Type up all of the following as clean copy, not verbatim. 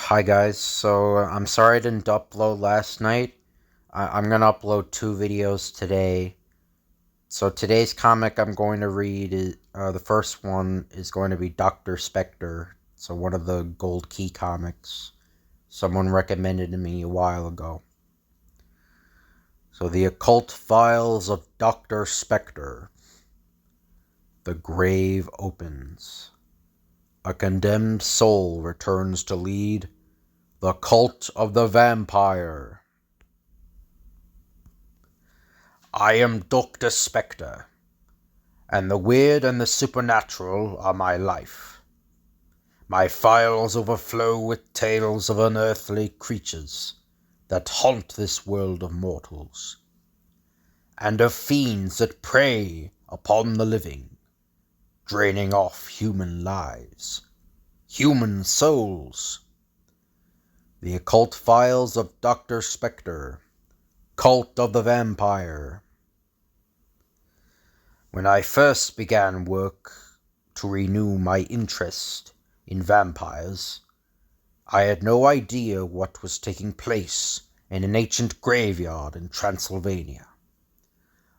Hi guys, I'm sorry I didn't upload last night. I'm gonna upload 2 videos today. So today's comic I'm going to read is the first one is going to be Dr. Spectre. So one of the Gold Key comics. Someone recommended to me a while ago. So the Occult Files of Dr. Spectre. The grave opens. A condemned soul returns to lead the cult of the vampire. I am Dr. Spectre, and the weird and the supernatural are my life. My files overflow with tales of unearthly creatures that haunt this world of mortals, and of fiends that prey upon the living, draining off human lives, human souls. The Occult Files of Dr. Spectre, Cult of the Vampire. When I first began work to renew my interest in vampires, I had no idea what was taking place in an ancient graveyard in Transylvania.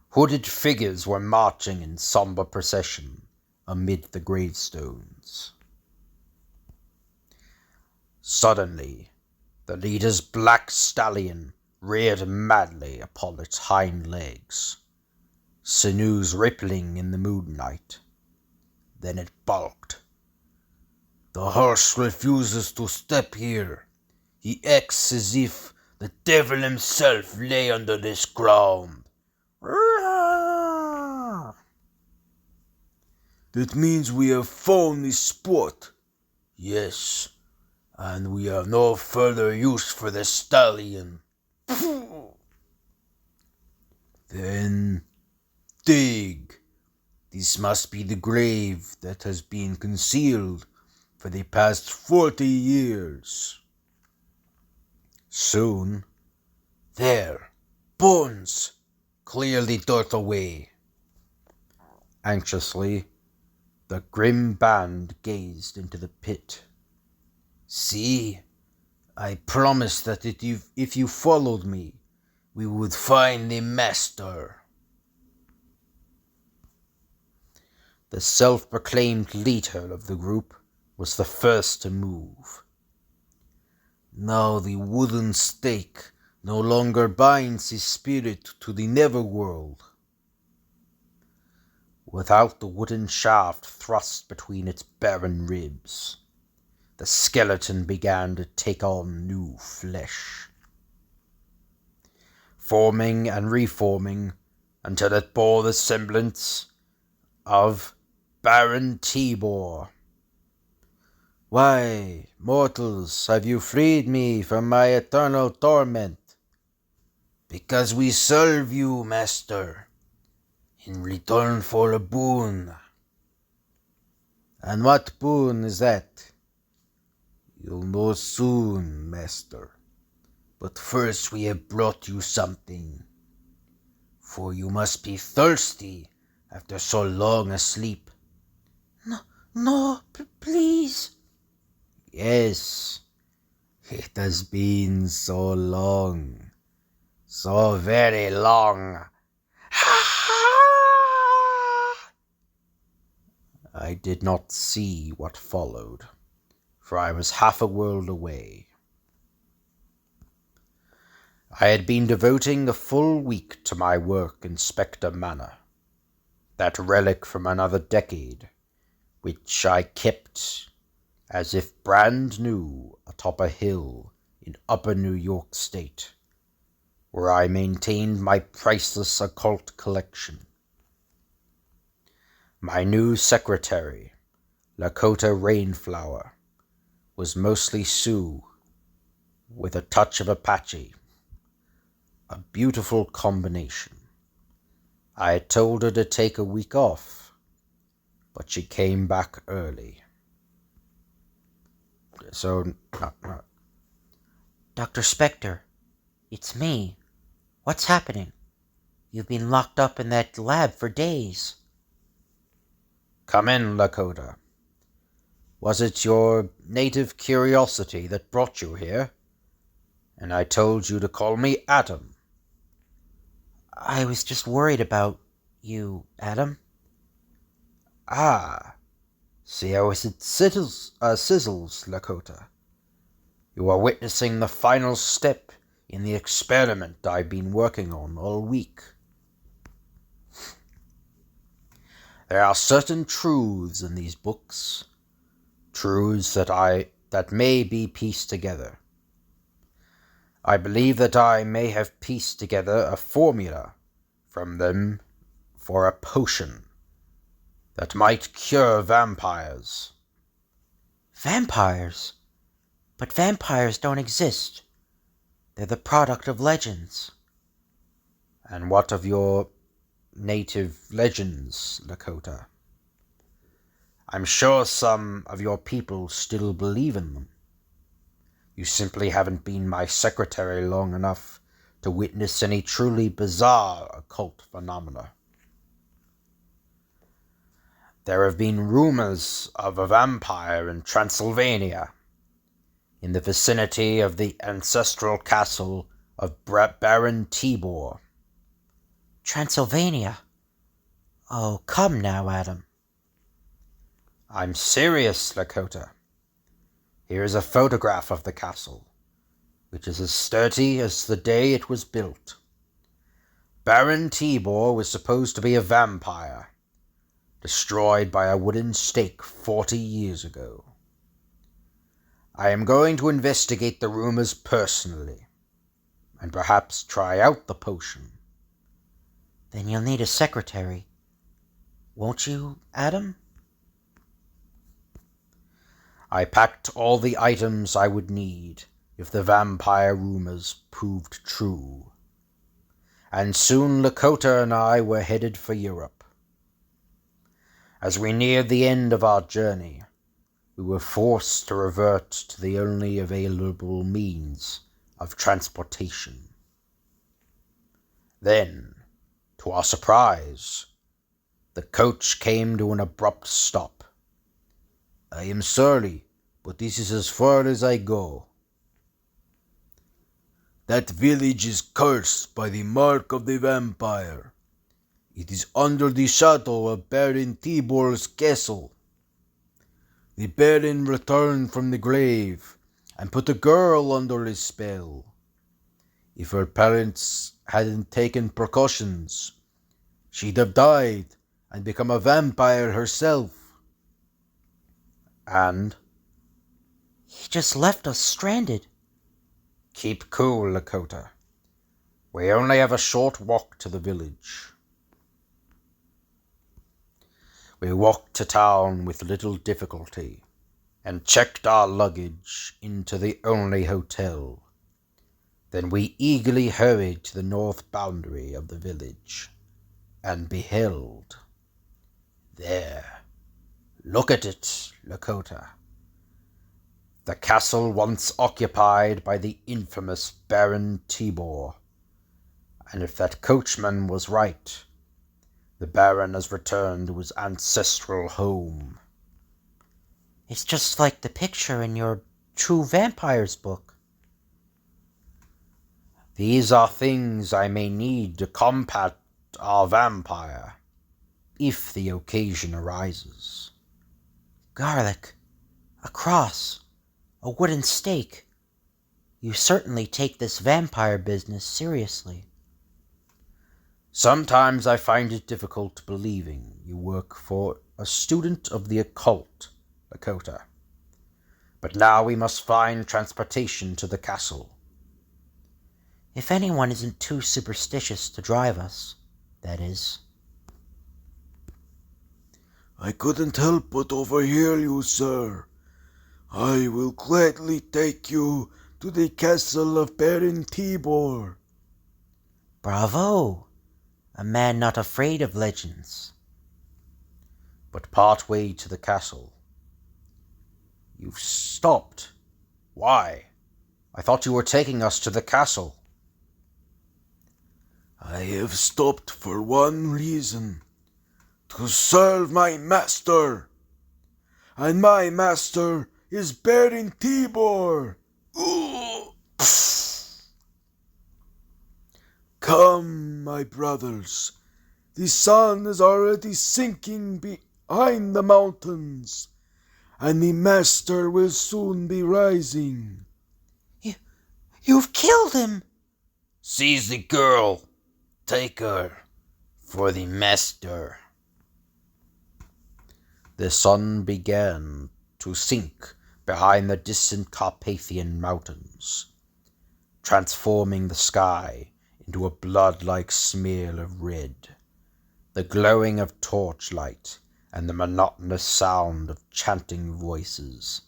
Hooded figures were marching in somber procession amid the gravestones. Suddenly, the leader's black stallion reared madly upon its hind legs, sinews rippling in the moonlight. Then it balked. The horse refuses to step here. He acts as if the devil himself lay under this ground. That means we have found this spot. Yes, and we have no further use for the stallion. Then dig. This must be the grave that has been concealed for the past 40 years. Soon, there, bones, clear the dirt away. Anxiously, the grim band gazed into the pit. See, I promised that if you followed me, we would find the master. The self-proclaimed leader of the group was the first to move. Now the wooden stake no longer binds his spirit to the netherworld. Without the wooden shaft thrust between its barren ribs, the skeleton began to take on new flesh, forming and reforming until it bore the semblance of Baron Tor. Why, mortals, have you freed me from my eternal torment? Because we serve you, master, in return for a boon. And what boon is that? You'll know soon, master. But first we have brought you something, for you must be thirsty after so long a sleep. No, please. Yes, it has been so long, so very long. I did not see what followed, for I was half a world away. I had been devoting a full week to my work in Spectre Manor, that relic from another decade, which I kept as if brand new atop a hill in upper New York State, where I maintained my priceless occult collection. My new secretary, Lota Rainflower, was mostly Sioux, with a touch of Apache. A beautiful combination. I had told her to take a week off, but she came back early. Dr. Spectre, it's me. What's happening? You've been locked up in that lab for days. Come in, Lakota. Was it your native curiosity that brought you here? And I told you to call me Adam. I was just worried about you, Adam. Ah, see how it sizzles, Lakota. You are witnessing the final step in the experiment I've been working on all week. There are certain truths in these books, truths that may be pieced together. I believe that I may have pieced together a formula from them for a potion that might cure vampires. Vampires? But vampires don't exist. They're the product of legends. And what of your native legends, Lakota? I'm sure some of your people still believe in them. You simply haven't been my secretary long enough to witness any truly bizarre occult phenomena. There have been rumors of a vampire in Transylvania, in the vicinity of the ancestral castle of Baron Tor. Transylvania? Oh, come now, Adam. I'm serious, Lakota. Here is a photograph of the castle, which is as sturdy as the day it was built. Baron Tor was supposed to be a vampire, destroyed by a wooden stake 40 years ago. I am going to investigate the rumors personally, and perhaps try out the potion. Then you'll need a secretary. Won't you, Adam? I packed all the items I would need if the vampire rumors proved true. And soon Lakota and I were headed for Europe. As we neared the end of our journey, we were forced to revert to the only available means of transportation. Then, to our surprise, the coach came to an abrupt stop. I am sorry, but this is as far as I go. That village is cursed by the mark of the vampire. It is under the shadow of Baron Tor's castle. The Baron returned from the grave and put a girl under his spell. If her parents hadn't taken precautions, she'd have died and become a vampire herself. And? He just left us stranded. Keep cool, Lakota. We only have a short walk to the village. We walked to town with little difficulty and checked our luggage into the only hotel. Then we eagerly hurried to the north boundary of the village and beheld. There, look at it, Lakota. The castle once occupied by the infamous Baron Tor. And if that coachman was right, the Baron has returned to his ancestral home. It's just like the picture in your True Vampires book. These are things I may need to combat our vampire, if the occasion arises. Garlic, a cross, a wooden stake. You certainly take this vampire business seriously. Sometimes I find it difficult believing you work for a student of the occult, Lakota. But now we must find transportation to the castle. If anyone isn't too superstitious to drive us, that is. I couldn't help but overhear you, sir. I will gladly take you to the castle of Baron Tor. Bravo! A man not afraid of legends. But part way to the castle. You've stopped. Why? I thought you were taking us to the castle. I have stopped for one reason. To serve my master. and my master is Baron Tibor. Come, my brothers, the sun is already sinking behind the mountains, and the master will soon be rising. You've killed him! Seize the girl. Take her for the master. The sun began to sink behind the distant Carpathian mountains, transforming the sky into a blood-like smear of red. The glowing of torchlight and the monotonous sound of chanting voices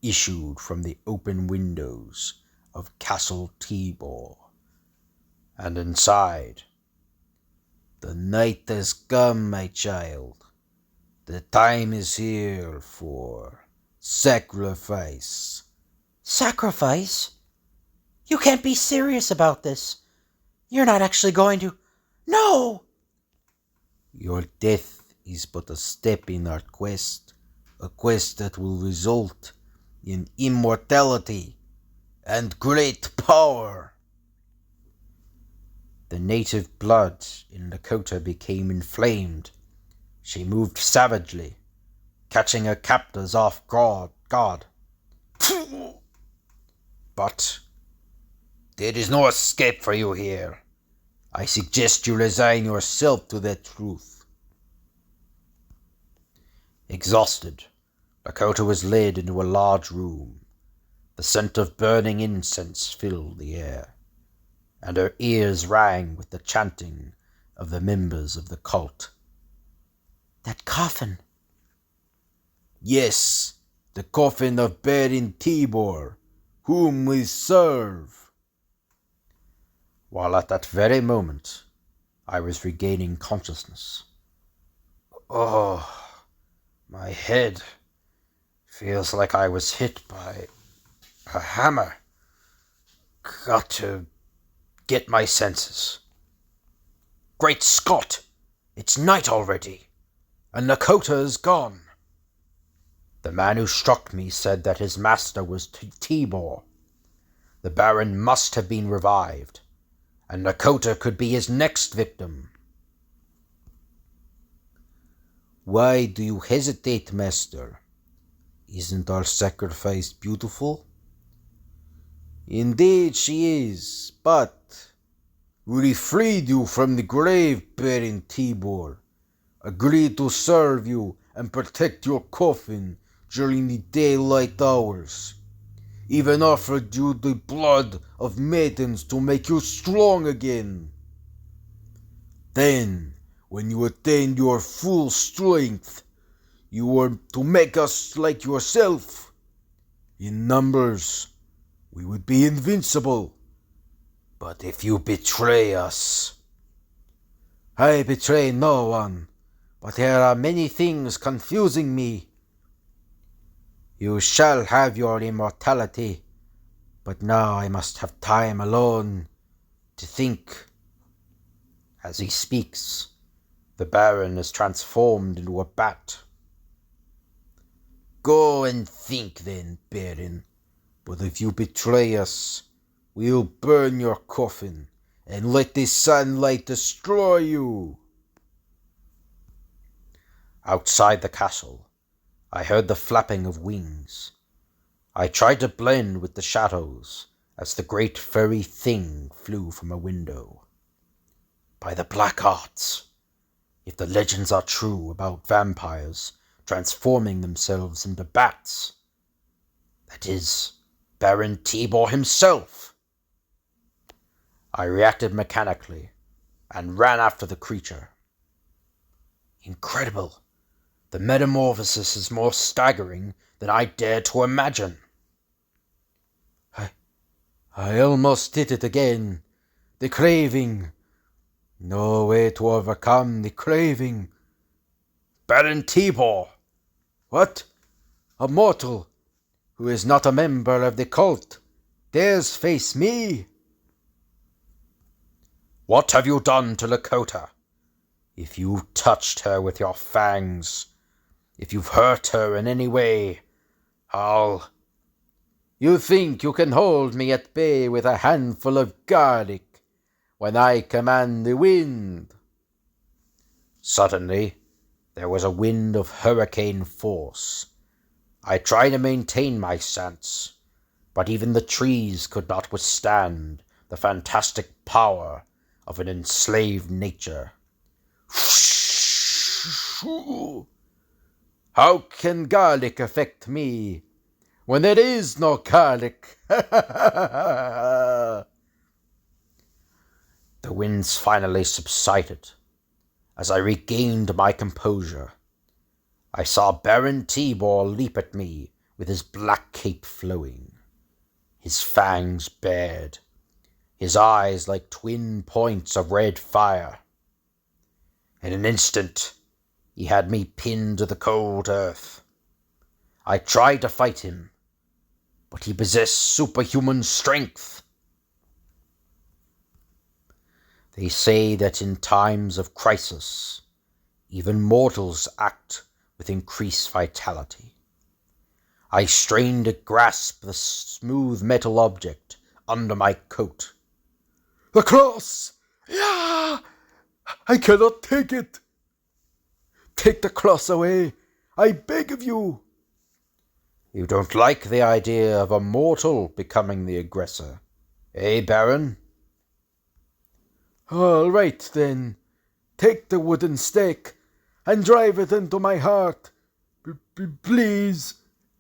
issued from the open windows of Castle Tibor. And inside, "The night has come, my child. The time is here for sacrifice." Sacrifice? You can't be serious about this. You're not actually going to... No! Your death is but a step in our quest, a quest that will result in immortality and great power. The native blood in Lota became inflamed. She moved savagely, catching her captors off guard. But there is no escape for you here. I suggest you resign yourself to that truth. Exhausted, Lota was led into a large room. The scent of burning incense filled the air, and her ears rang with the chanting of the members of the cult. That coffin. Yes, the coffin of Baron Tibor, whom we serve. While at that very moment I was regaining consciousness. Oh, my head feels like I was hit by a hammer. Got to get my senses. Great Scott! It's night already, and Lota is gone. The man who struck me said that his master was Tibor. The Baron must have been revived, and Lota could be his next victim. Why do you hesitate, master? Isn't our sacrifice beautiful? Indeed she is, but we freed you from the grave, Baron Tibor. Agreed to serve you and protect your coffin during the daylight hours. Even offered you the blood of maidens to make you strong again. Then, when you attained your full strength, you were to make us like yourself. In numbers, we would be invincible. But if you betray us... I betray no one, but there are many things confusing me. You shall have your immortality, but now I must have time alone to think. As he speaks, the Baron is transformed into a bat. Go and think then, Baron. But if you betray us, we'll burn your coffin and let the sunlight destroy you. Outside the castle, I heard the flapping of wings. I tried to blend with the shadows as the great furry thing flew from a window. By the black arts, if the legends are true about vampires transforming themselves into bats, that is, Baron Tibor himself. I reacted mechanically and ran after the creature. Incredible! The metamorphosis is more staggering than I dared to imagine. I almost did it again. The craving. No way to overcome the craving. Baron Tibor! What? A mortal who is not a member of the cult dares face me? What have you done to Lota? If you touched her with your fangs, If you've hurt her in any way, I'll... You think you can hold me at bay with a handful of garlic when I command the wind? Suddenly, there was a wind of hurricane force. I tried to maintain my sense, but even the trees could not withstand the fantastic power of an enslaved nature. How can garlic affect me when there is no garlic? The winds finally subsided. As I regained my composure, I saw Baron Tor leap at me with his black cape flowing, his fangs bared, his eyes like twin points of red fire. In an instant, he had me pinned to the cold earth. I tried to fight him, but he possessed superhuman strength. They say that in times of crisis, even mortals act with increased vitality. I strained to grasp the smooth metal object under my coat. The cross! Yeah! I cannot take it! Take the cross away, I beg of you! You don't like the idea of a mortal becoming the aggressor, eh, Baron? All right, then. Take the wooden stake and drive it into my heart. Please,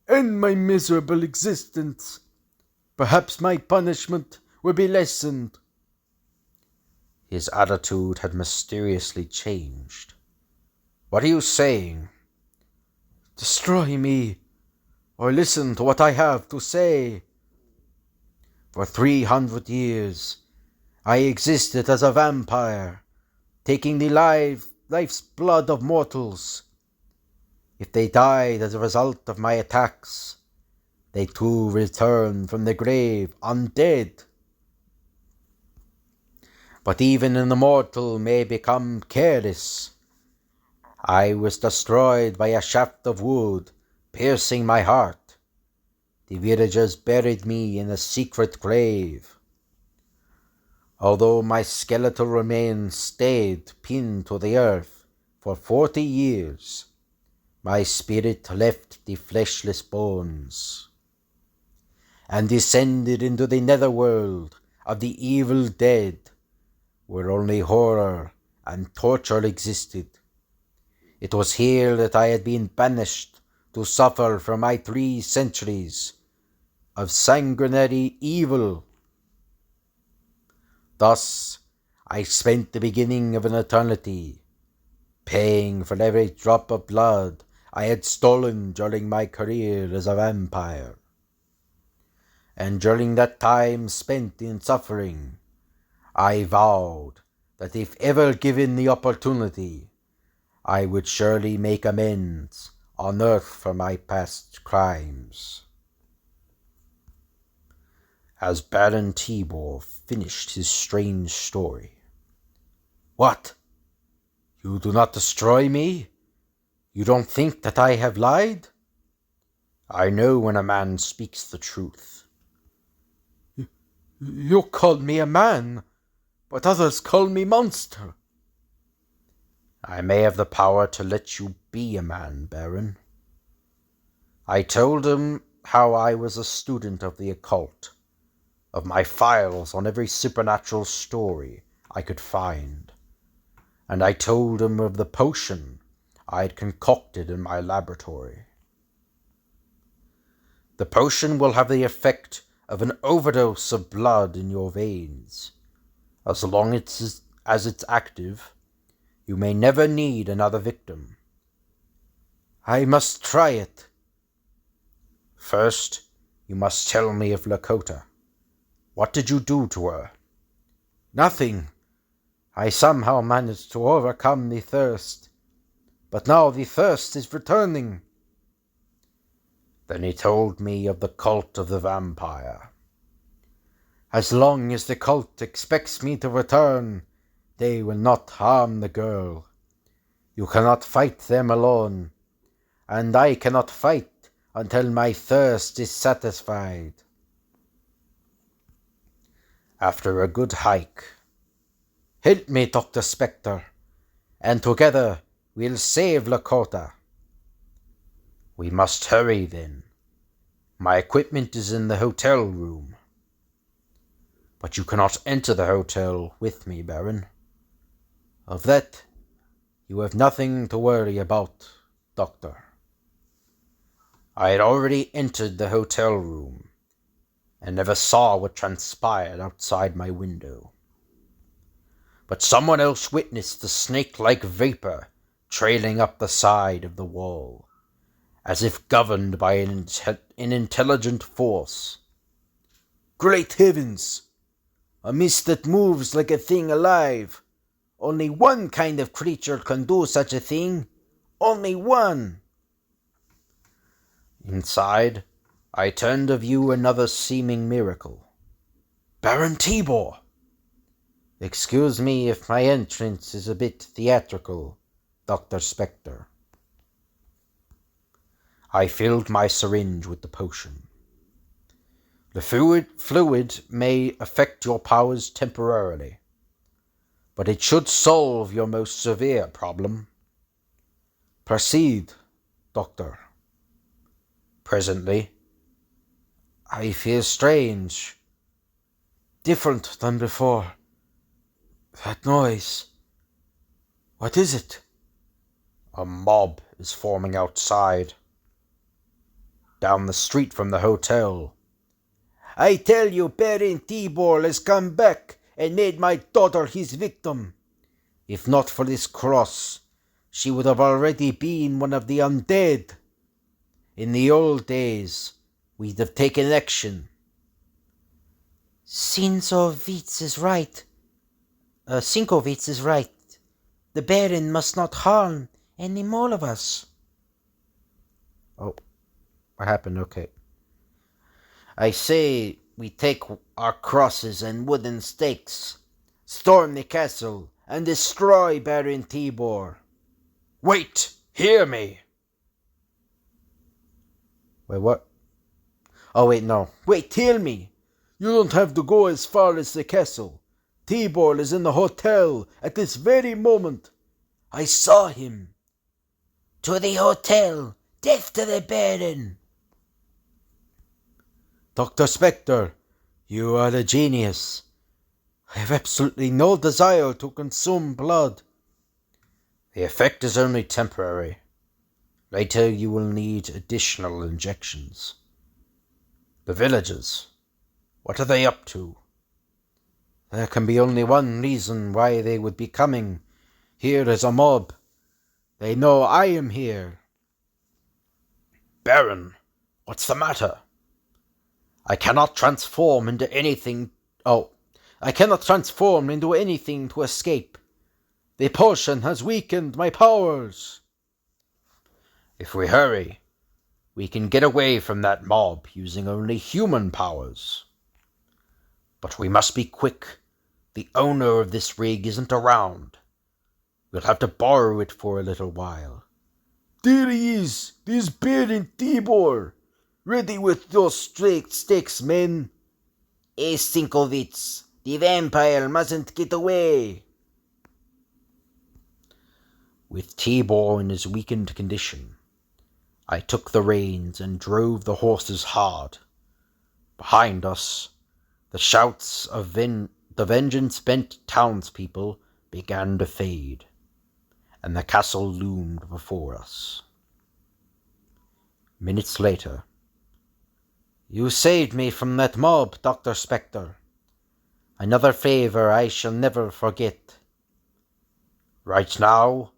end my miserable existence. Perhaps my punishment will be lessened. His attitude had mysteriously changed. What are you saying? Destroy me, or listen to what I have to say. For 300 years, I existed as a vampire, taking the life's blood of mortals. If they died as a result of my attacks, they too returned from the grave undead. But even an immortal may become careless. I was destroyed by a shaft of wood piercing my heart. The villagers buried me in a secret grave. Although my skeletal remains stayed pinned to the earth for 40 years, my spirit left the fleshless bones and descended into the netherworld of the evil dead, where only horror and torture existed. It was here that I had been banished to suffer for my 3 centuries of sanguinary evil. Thus, I spent the beginning of an eternity, paying for every drop of blood I had stolen during my career as a vampire. And during that time spent in suffering, I vowed that if ever given the opportunity, I would surely make amends on earth for my past crimes. As Baron Tor finished his strange story. What? You do not destroy me? You don't think that I have lied? I know when a man speaks the truth. You call me a man, but others call me monster. I may have the power to let you be a man, Baron. I told him how I was a student of the occult, of my files on every supernatural story I could find, and I told him of the potion I had concocted in my laboratory. The potion will have the effect of an overdose of blood in your veins. As long as it's active, you may never need another victim. I must try it. First, you must tell me of Lota. What did you do to her? Nothing. I somehow managed to overcome the thirst. But now the thirst is returning. Then he told me of the cult of the vampire. As long as the cult expects me to return, they will not harm the girl. You cannot fight them alone. and I cannot fight until my thirst is satisfied. After a good hike, help me, Dr. Spectre, and together we'll save Lota. We must hurry then. My equipment is in the hotel room. But you cannot enter the hotel with me, Baron. Of that, you have nothing to worry about, Doctor. I had already entered the hotel room, and never saw what transpired outside my window. But someone else witnessed the snake-like vapor trailing up the side of the wall, as if governed by an intelligent force. Great heavens! A mist that moves like a thing alive. Only one kind of creature can do such a thing. Only one. Inside, I turned to view another seeming miracle. Baron Tor! Excuse me if my entrance is a bit theatrical, Dr. Spectre. I filled my syringe with the potion. The fluid may affect your powers temporarily, but it should solve your most severe problem. Proceed, Doctor. Presently, I feel strange, different than before. That noise. What is it? A mob is forming outside, down the street from the hotel. I tell you, Baron Tor has come back and made my daughter his victim. If not for this cross, she would have already been one of the undead. In the old days, we'd have taken action. Sinkovitz is right. Sinkovitz is right. The Baron must not harm any more of us. Oh, what happened? Okay. I say we take our crosses and wooden stakes, storm the castle, and destroy Baron Tor. Wait! Hear me! Wait, what? Oh, wait, no. Wait, hear me! You don't have to go as far as the castle. Tor is in the hotel at this very moment. I saw him. To the hotel! Death to the Baron! Dr. Spectre, you are a genius. I have absolutely no desire to consume blood. The effect is only temporary. Later you will need additional injections. The villagers, what are they up to? There can be only one reason why they would be coming. Here is a mob. They know I am here. Baron, what's the matter? I cannot transform into anything to escape. The potion has weakened my powers. If we hurry, we can get away from that mob using only human powers. But we must be quick. The owner of this rig isn't around. We'll have to borrow it for a little while. There he is! This Baron Tor! Ready with those straight stakes, men! Sinkovitz, the vampire mustn't get away! With Tor in his weakened condition, I took the reins and drove the horses hard. Behind us, the shouts of the vengeance-bent townspeople began to fade, and the castle loomed before us. Minutes later, you saved me from that mob, Dr. Spectre. Another favor I shall never forget. Right now,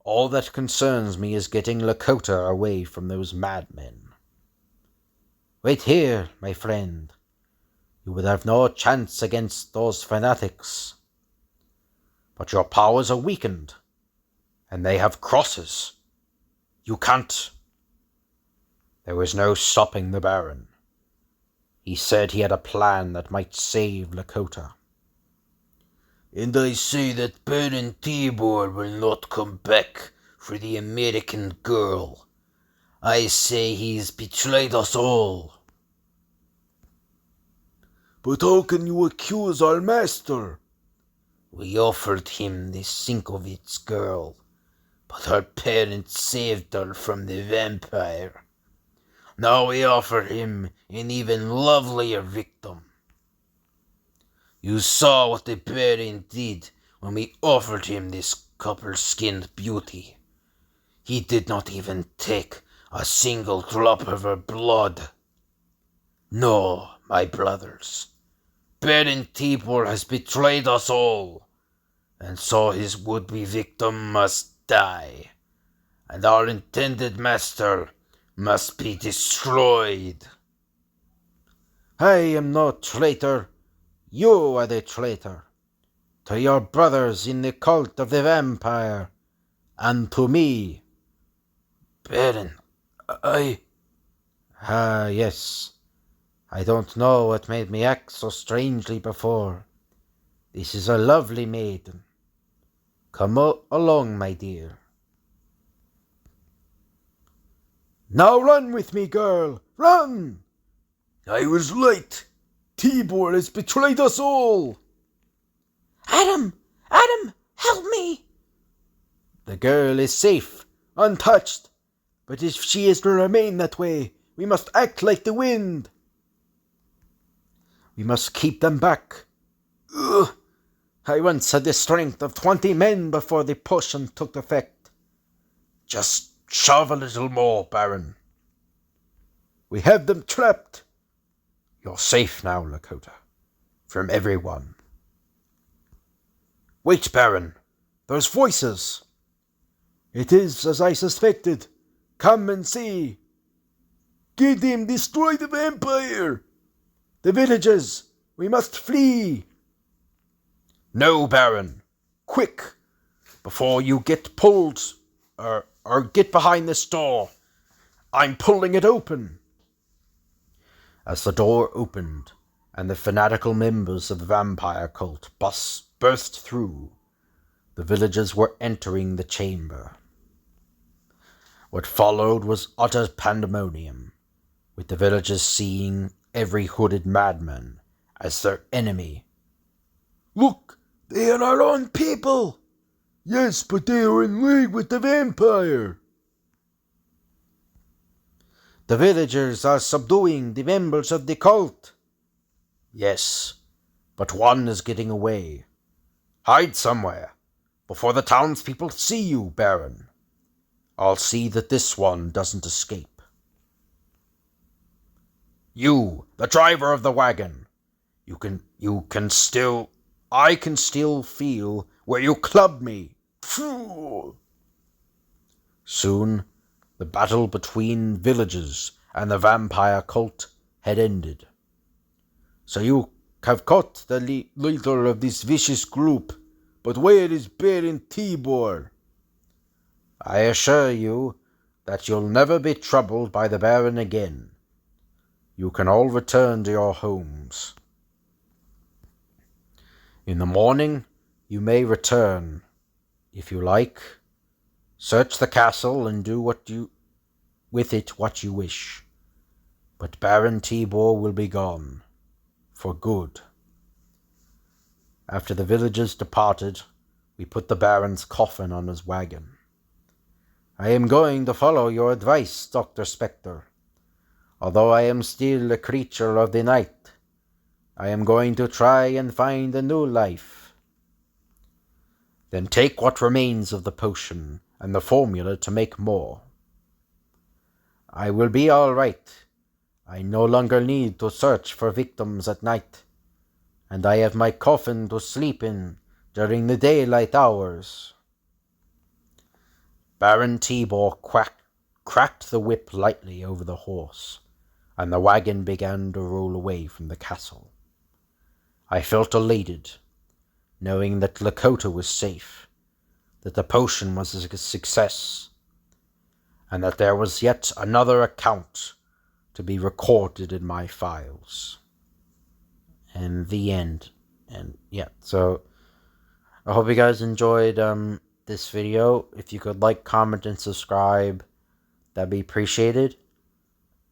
all that concerns me is getting Lota away from those madmen. Wait here, my friend. You would have no chance against those fanatics. But your powers are weakened, and they have crosses. You can't. There was no stopping the Baron. He said he had a plan that might save Lota. And I say that Baron Tor will not come back for the American girl. I say he's betrayed us all. But how can you accuse our master? We offered him the Sinkovitz girl, but her parents saved her from the vampire. Now we offer him an even lovelier victim. You saw what the Baron did when we offered him this copper-skinned beauty. He did not even take a single drop of her blood. No, my brothers, Baron Tor has betrayed us all, and so his would-be victim must die, and our intended master must be destroyed. I am no traitor. You are the traitor. To your brothers in the cult of the vampire, and to me. Baron, Yes. I don't know what made me act so strangely before. This is a lovely maiden. Come along, my dear. Now run with me, girl, run! I was right. Tor has betrayed us all. Adam, help me! The girl is safe, untouched. But if she is to remain that way, we must act like the wind. We must keep them back. Ugh. I once had the strength of 20 men before the potion took effect. just shove a little more, Baron. We have them trapped. You're safe now, Lota, from everyone. Wait, Baron. Those voices. It is as I suspected. Come and see. Get him, destroy the vampire. The villages. We must flee. No, Baron. Quick, before you get pulled, or get behind this door. I'm pulling it open. As the door opened, and the fanatical members of the vampire cult burst through, the villagers were entering the chamber. What followed was utter pandemonium, with the villagers seeing every hooded madman as their enemy. Look, they are our own people. Yes, but they are in league with the vampire. The villagers are subduing the members of the cult. Yes, but one is getting away. Hide somewhere, before the townspeople see you, Baron. I'll see that this one doesn't escape. You, the driver of the wagon, I can still feel where you clubbed me. Phew. Soon, the battle between villagers and the vampire cult had ended. So you have caught the leader of this vicious group, but where is Baron Tor? I assure you that you'll never be troubled by the Baron again. You can all return to your homes. In the morning, you may return, if you like. Search the castle and do with it what you wish. But Baron Tor will be gone, for good. After the villagers departed, we put the Baron's coffin on his wagon. I am going to follow your advice, Dr. Spectre. Although I am still a creature of the night, I am going to try and find a new life. Then take what remains of the potion and the formula to make more. I will be all right. I no longer need to search for victims at night, and I have my coffin to sleep in during the daylight hours. Baron Tor cracked the whip lightly over the horse, and the wagon began to roll away from the castle. I felt elated, knowing that Lota was safe, that the potion was a success, and that there was yet another account to be recorded in my files. And the end. And yeah, so I hope you guys enjoyed this video. If you could like, comment, and subscribe, that'd be appreciated.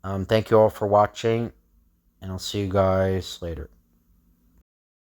Thank you all for watching, and I'll see you guys later.